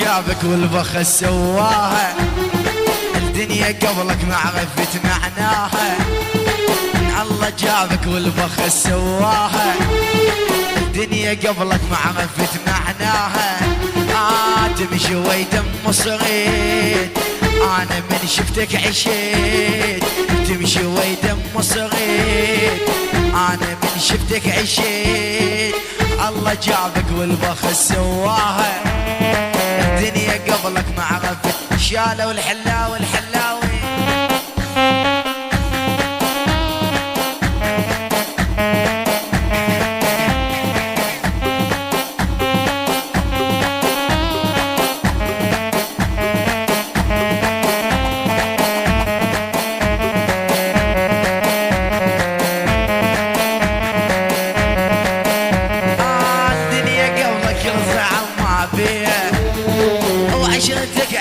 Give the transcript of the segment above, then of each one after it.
جابك والبخس سواها، الدنيا قبلك ما عرفت معناها. الله جابك والبخس سواها، الدنيا قبلك ما عرفت معناها. تمشي ويدم صغير، انا من شفتك عشيت. تمشي ويدم صغير، انا من شفتك عشيت. الله جابك والبخس سواها، الدنيا قبلك ما عرفت. شالوا الحلاوي الحلاوي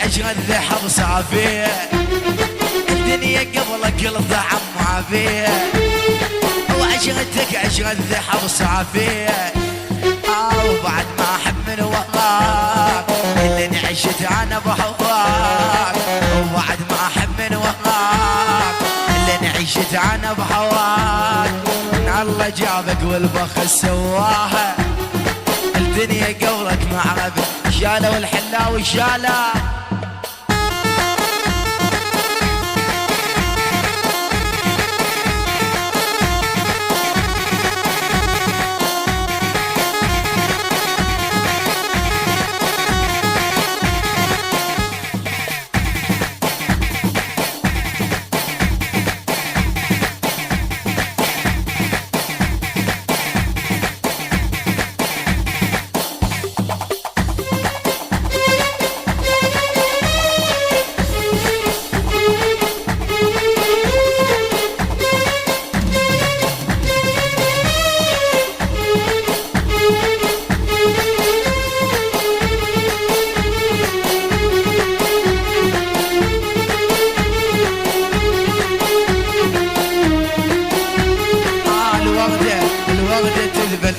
عشرة ذهب صافية، الدنيا قبلك الضعم ما فيها. وعشرتك عشرة ذهب صافية، وبعد ما احب من وراك اللي عشت انا بهواك. وبعد ما احب من وراك اللي عشت انا بهواك. الله جابك والبخس سواها، الدنيا قبلك ما عرفت. شالوا الحلاوي شالا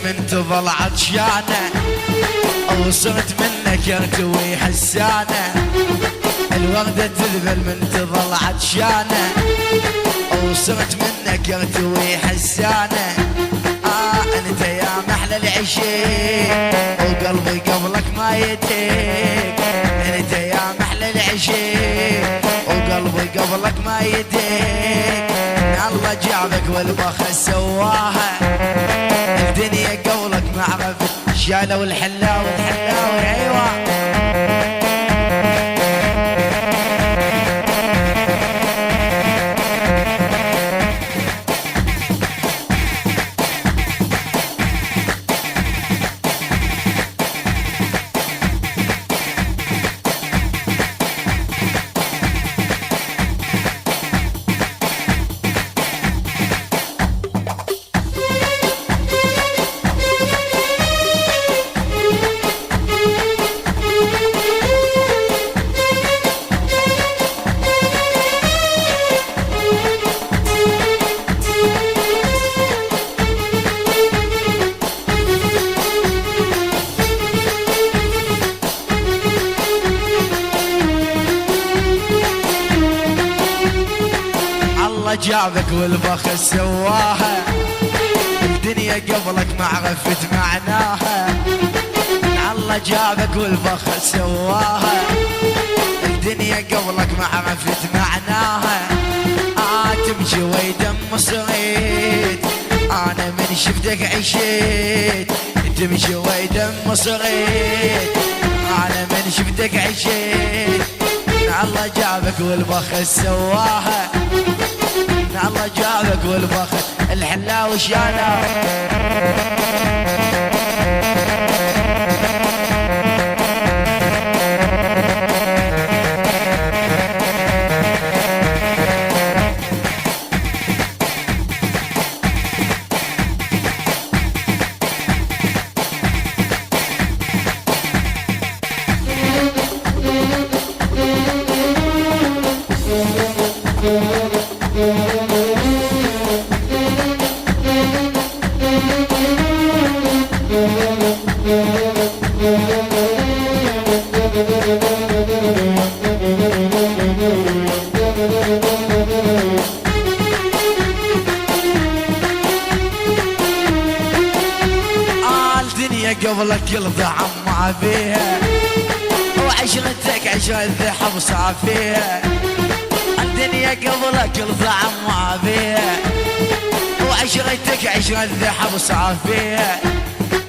من تظل عطشانة، وصرت منك ارتوي حسانة. الوردة تذبل من تظل عطشانة، وصرت منك ارتوي حسانة. انت يا محلى العشيق، وقلبي قبلك ما يديك. انت يا محلى العشيق، وقلبي قبلك ما يديك. الله جابك والبخس سواها، الدنيا قولك ما عرفت. شالوا الحلاوي الحلاوي ايوه جابك والبخس سواها، الدنيا قبلك ما عرفت معناها. الله جابك والبخس سواها، الدنيا قبلك ما عرفت معناها. تمشي ويدم صغير، انا من شفتك عشيت. تمشي ويدم صغير، انا من شفتك عشيت. الله جابك والبخس سواها، الله جابك والبخت. الحلاوي شانا الدنيا قبلك يلضع ما فيها، وعشرتك عشرة ذهب صافيها. الدنيا قبلك يلضع ما فيها، وعشرتك عشرة ذهب صافيها.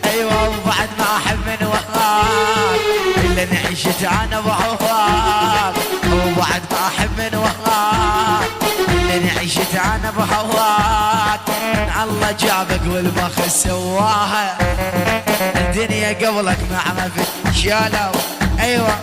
ايوه وبعد ما احب من وراك الا نعيشت انا بهواك، وبعد ما احب من وراك الا نعيشت انا بهواك. الله جابك والبخت سواها، الدنيا قبلك ما في شالوا. ايوه